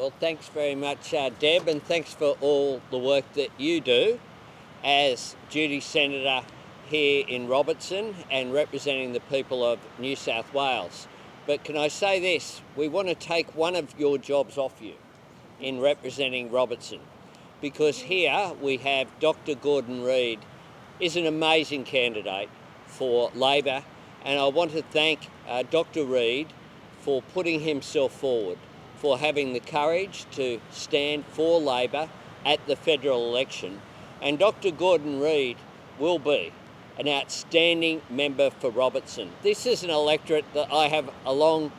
Well, thanks very much, Deb, and thanks for all the work that you do as Duty Senator here in Robertson and representing the people of New South Wales. But can I say this? We want to take one of your jobs off you in representing Robertson, because here we have Dr Gordon Reid is an amazing candidate for Labor, and I want to thank Dr Reid for putting himself forward, for having the courage to stand for Labor at the federal election. And Dr Gordon Reid will be an outstanding member for Robertson. This is an electorate that I have a long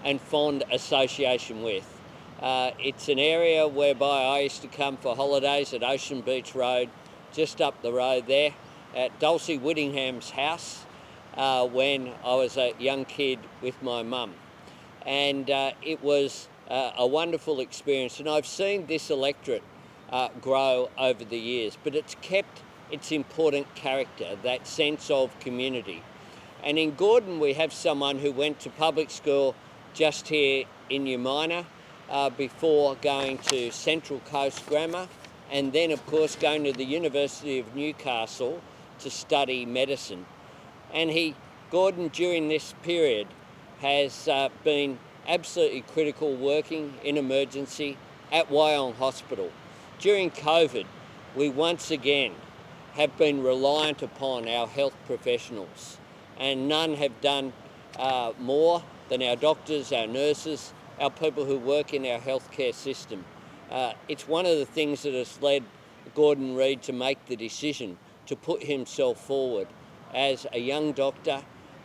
and fond association with. It's an area whereby I used to come for holidays at Ocean Beach Road, just up the road there, at Dulcie Whittingham's house when I was a young kid with my mum. And it was a wonderful experience, and I've seen this electorate grow over the years, but it's kept its important character, that sense of community. And in Gordon we have someone who went to public school just here in Umina before going to Central Coast Grammar, and then of course going to the University of Newcastle to study medicine. And Gordon during this period has been absolutely critical working in emergency at Wyong Hospital. During COVID, we once again have been reliant upon our health professionals, and none have done more than our doctors, our nurses, our people who work in our healthcare system. It's one of the things that has led Gordon Reid to make the decision to put himself forward as a young doctor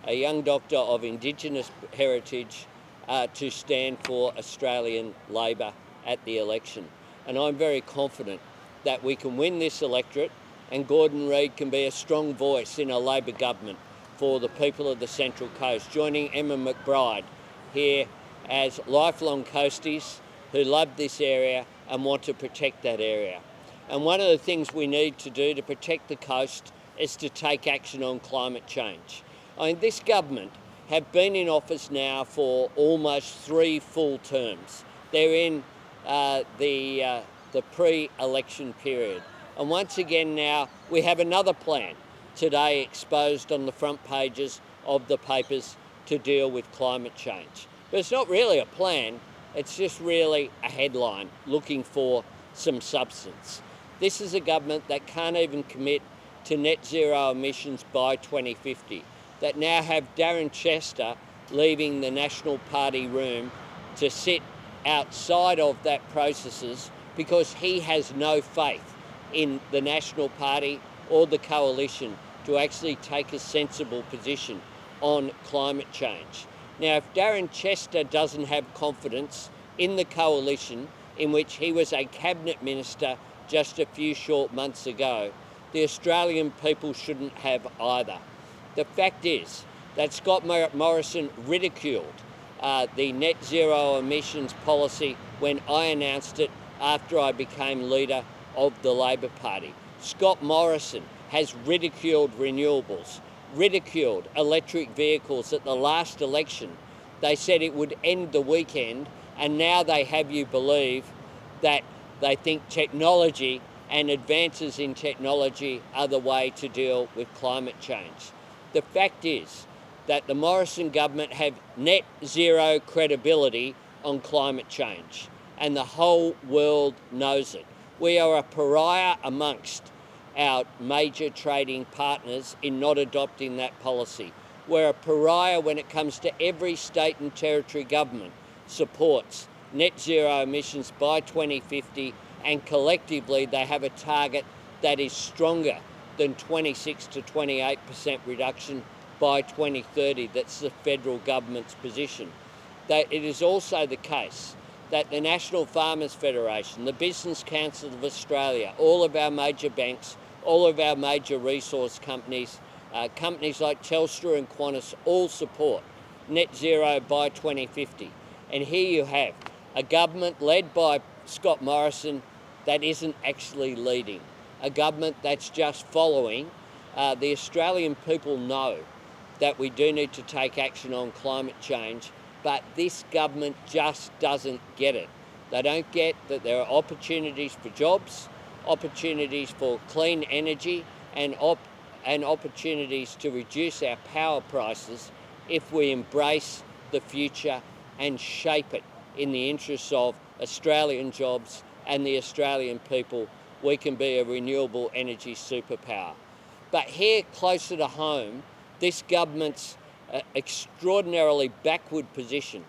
of Indigenous heritage, to stand for Australian Labor at the election. And I'm very confident that we can win this electorate, and Gordon Reid can be a strong voice in a Labor government for the people of the Central Coast, joining Emma McBride here as lifelong coasties who love this area and want to protect that area. And one of the things we need to do to protect the coast is to take action on climate change. I mean, this government have been in office now for almost 3 full terms. They're in the pre-election period. And once again now, we have another plan today exposed on the front pages of the papers to deal with climate change. But it's not really a plan, it's just really a headline looking for some substance. This is a government that can't even commit to net zero emissions by 2050, that now have Darren Chester leaving the National Party room to sit outside of that processes because he has no faith in the National Party or the coalition to actually take a sensible position on climate change. Now, if Darren Chester doesn't have confidence in the coalition in which he was a cabinet minister just a few short months ago, the Australian people shouldn't have either. The fact is that Scott Morrison ridiculed the net zero emissions policy when I announced it after I became leader of the Labor Party. Scott Morrison has ridiculed renewables, ridiculed electric vehicles at the last election. They said it would end the weekend, and now they have you believe that they think technology and advances in technology are the way to deal with climate change. The fact is that the Morrison government have net zero credibility on climate change, and the whole world knows it. We are a pariah amongst our major trading partners in not adopting that policy. We're a pariah when it comes to every state and territory government supports net zero emissions by 2050, and collectively they have a target that is stronger than 26 to 28% reduction by 2030. That's the federal government's position. That it is also the case that the National Farmers Federation, the Business Council of Australia, all of our major banks, all of our major resource companies, companies like Telstra and Qantas all support net zero by 2050. And here you have a government led by Scott Morrison that isn't actually leading, a government that's just following. The Australian people know that we do need to take action on climate change, but this government just doesn't get it. They don't get that there are opportunities for jobs, opportunities for clean energy, and opportunities to reduce our power prices if we embrace the future and shape it in the interests of Australian jobs and the Australian people. We can be a renewable energy superpower. But here, closer to home, this government's extraordinarily backward position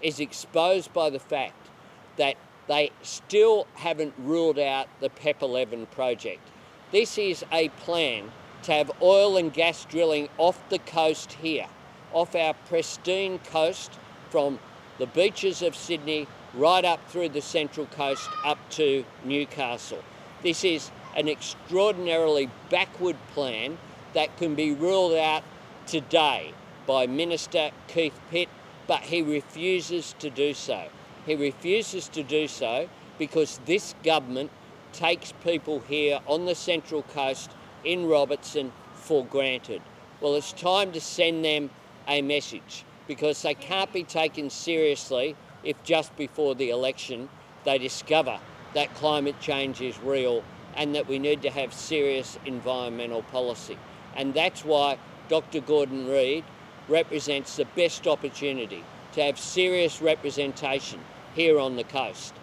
is exposed by the fact that they still haven't ruled out the PEP 11 project. This is a plan to have oil and gas drilling off the coast here, off our pristine coast, from the beaches of Sydney right up through the Central Coast up to Newcastle. This is an extraordinarily backward plan that can be ruled out today by Minister Keith Pitt, but he refuses to do so. He refuses to do so because this government takes people here on the Central Coast in Robertson for granted. Well, it's time to send them a message, because they can't be taken seriously if just before the election they discover that climate change is real and that we need to have serious environmental policy. And that's why Dr Gordon Reid represents the best opportunity to have serious representation here on the coast.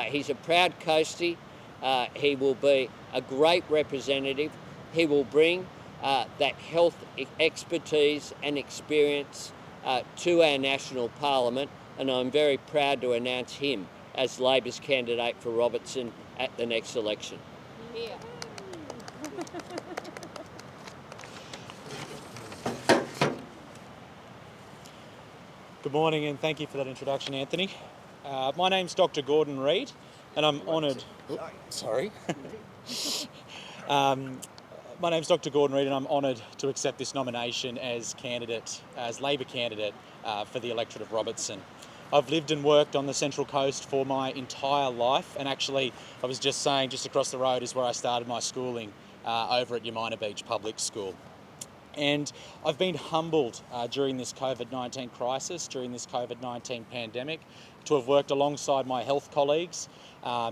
He's a proud coastie. He will be a great representative. He will bring that health expertise and experience to our national parliament, and I'm very proud to announce him as Labor's candidate for Robertson at the next election. Yeah. Good morning, and thank you for that introduction, Anthony. My name's Dr Gordon Reid, and I'm honoured... My name's Dr Gordon Reid, and I'm honoured to accept this nomination as Labor candidate for the electorate of Robertson. I've lived and worked on the Central Coast for my entire life, and actually, I was just saying, just across the road is where I started my schooling, over at Yamina Beach Public School. And I've been humbled during this COVID-19 crisis, during this COVID-19 pandemic, to have worked alongside my health colleagues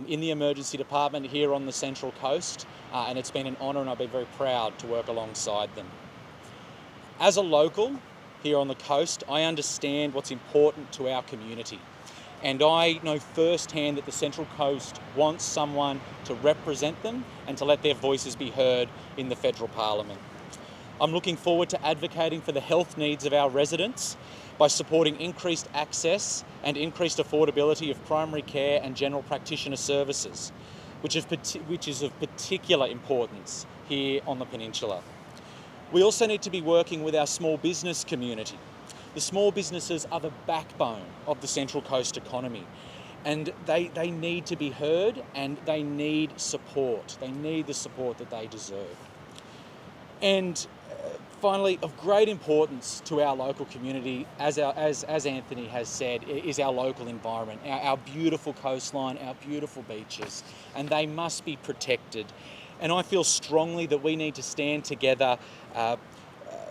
in the emergency department here on the Central Coast, and it's been an honour, and I've been very proud to work alongside them. As a local here on the coast, I understand what's important to our community, and I know firsthand that the Central Coast wants someone to represent them and to let their voices be heard in the federal parliament. I'm looking forward to advocating for the health needs of our residents by supporting increased access and increased affordability of primary care and general practitioner services, which is of particular importance here on the peninsula. We also need to be working with our small business community. The small businesses are the backbone of the Central Coast economy, and they need to be heard, and they need support. They need the support that they deserve. And finally, of great importance to our local community, as Anthony has said, is our local environment, our beautiful coastline, our beautiful beaches, and they must be protected. And I feel strongly that we need to stand together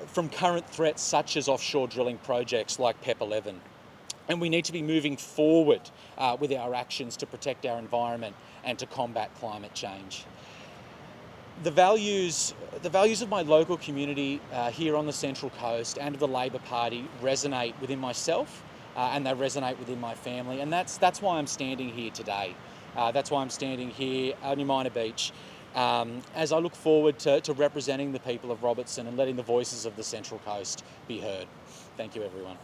from current threats such as offshore drilling projects like PEP 11. And we need to be moving forward with our actions to protect our environment and to combat climate change. The values of my local community here on the Central Coast and of the Labor Party resonate within myself, and they resonate within my family, and that's why I'm standing here today. That's why I'm standing here on Yamina Beach, as I look forward to representing the people of Robertson and letting the voices of the Central Coast be heard. Thank you, everyone.